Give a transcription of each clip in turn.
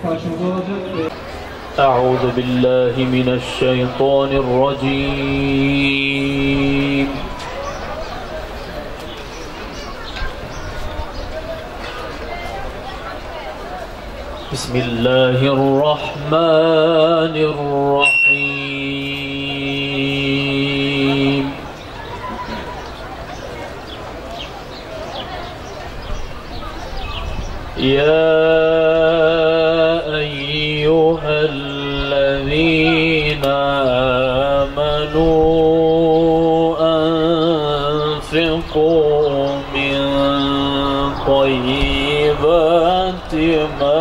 karşımıza olacak. Euzu billahi mineşşeytanirracim. Bismillahirrahmanirrahim. Ya eyyühellezîne âmenû enfikû min tayyibâti mâ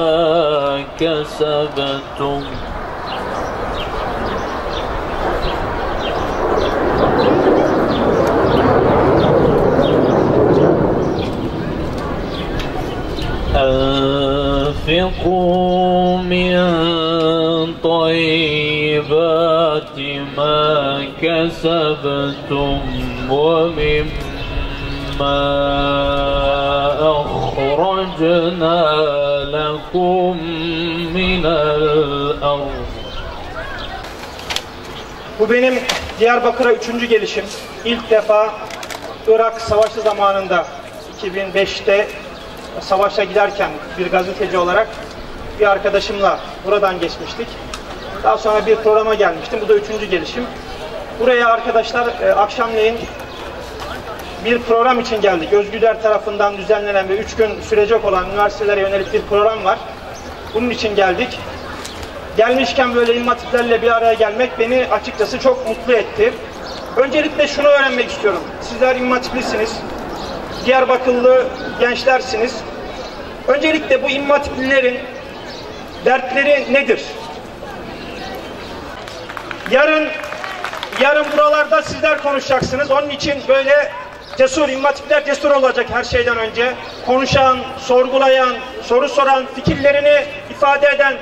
كسبتم أنفقوا من طيبات ما كسبتم ومما أخرجنا لكم من الأرض. Bu benim Diyarbakır'a 3. gelişim. İlk defa Irak Savaşı zamanında 2005'te savaşa giderken bir gazeteci olarak bir arkadaşımla buradan geçmiştik. Daha sonra bir programa gelmiştim. Bu da 3. gelişim. Buraya arkadaşlar akşamleyin bir program için geldik. Özgüder tarafından düzenlenen ve 3 gün sürecek olan üniversitelere yönelik bir program var. Bunun için geldik. Gelmişken böyle İmam Hatiplerle bir araya gelmek beni açıkçası çok mutlu etti. Öncelikle şunu öğrenmek istiyorum. Sizler İmam Hatiplisiniz. Diyarbakırlı gençlersiniz. Öncelikle bu İmam Hatiplilerin dertleri nedir? Yarın buralarda sizler konuşacaksınız. Onun için böyle cesur, İmam Hatipler cesur olacak her şeyden önce. Konuşan, sorgulayan, soru soran, fikirlerini ifade eden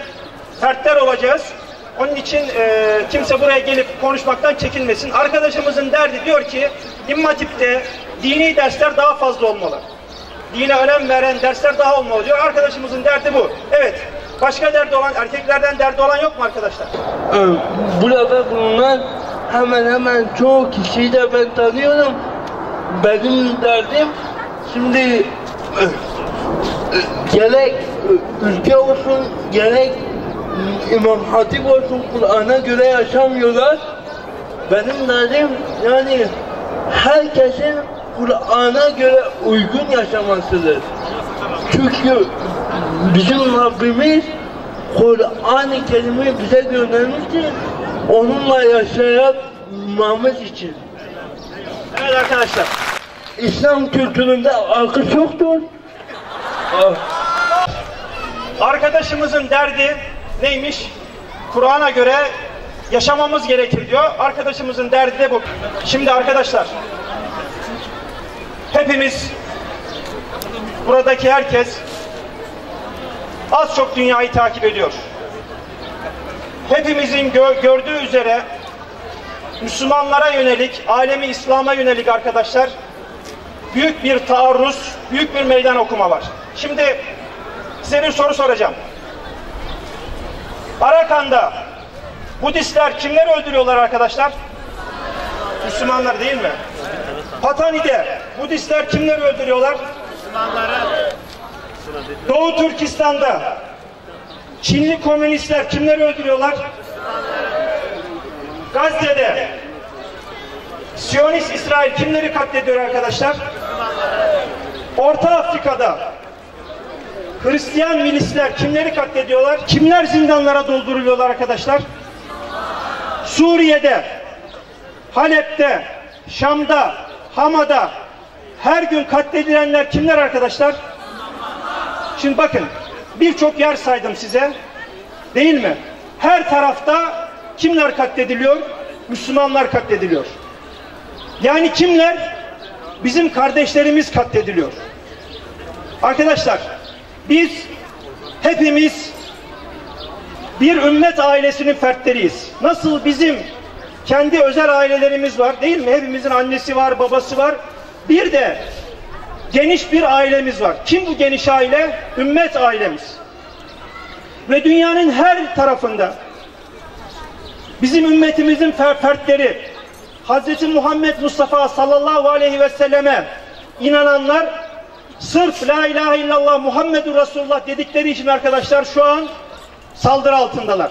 fertler olacağız. Onun için kimse buraya gelip konuşmaktan çekinmesin. Arkadaşımızın derdi diyor ki İmam Hatip'te dini dersler daha fazla olmalı. Dine önem veren dersler daha olmalı diyor. Arkadaşımızın derdi bu. Evet. Başka derdi olan, erkeklerden derdi olan yok mu arkadaşlar? Burada bulunan hemen çoğu kişiyi de ben tanıyorum. Benim derdim şimdi gerek ülke olsun, gerek İmam Hatip olsun Kur'an'a göre yaşamıyorlar. Benim derdim yani herkesin Kur'an'a göre uygun yaşamasıdır. Çünkü bizim Rabbimiz Kur'an-ı Kerim'i bize göndermiştir. Onunla yaşamamız için. Evet arkadaşlar. İslam kültüründe alkış yoktur. Arkadaşımızın derdi neymiş? Kur'an'a göre yaşamamız gerekir diyor. Arkadaşımızın derdi de bu. Şimdi arkadaşlar, hepimiz, buradaki herkes az çok dünyayı takip ediyor. Hepimizin gördüğü üzere Müslümanlara yönelik, alemi İslam'a yönelik arkadaşlar büyük bir taarruz, büyük bir meydan okuma var. Şimdi size bir soru soracağım. Arakan'da Budistler kimleri öldürüyorlar arkadaşlar? Müslümanlar değil mi? Patani'de Budistler kimleri öldürüyorlar? Müslümanları. Doğu Türkistan'da Çinli komünistler kimleri öldürüyorlar? Gazze'de Siyonist İsrail kimleri katlediyor arkadaşlar? Orta Afrika'da Hristiyan milisler kimleri katlediyorlar? Kimler zindanlara dolduruluyorlar arkadaşlar? Suriye'de, Halep'te, Şam'da, Hama'da her gün katledilenler kimler arkadaşlar? Şimdi bakın, birçok yer saydım size, değil mi? Her tarafta kimler katlediliyor? Müslümanlar katlediliyor. Yani kimler? Bizim kardeşlerimiz katlediliyor. Arkadaşlar, biz hepimiz bir ümmet ailesinin fertleriyiz. Nasıl bizim kendi özel ailelerimiz var, değil mi? Hepimizin annesi var, babası var. Bir de geniş bir ailemiz var. Kim bu geniş aile? Ümmet ailemiz. ve dünyanın her tarafında bizim ümmetimizin fertleri, Hz. Muhammed Mustafa sallallahu aleyhi ve selleme inananlar sırf la ilahe illallah Muhammedur Resulullah dedikleri için arkadaşlar şu an saldırı altındalar.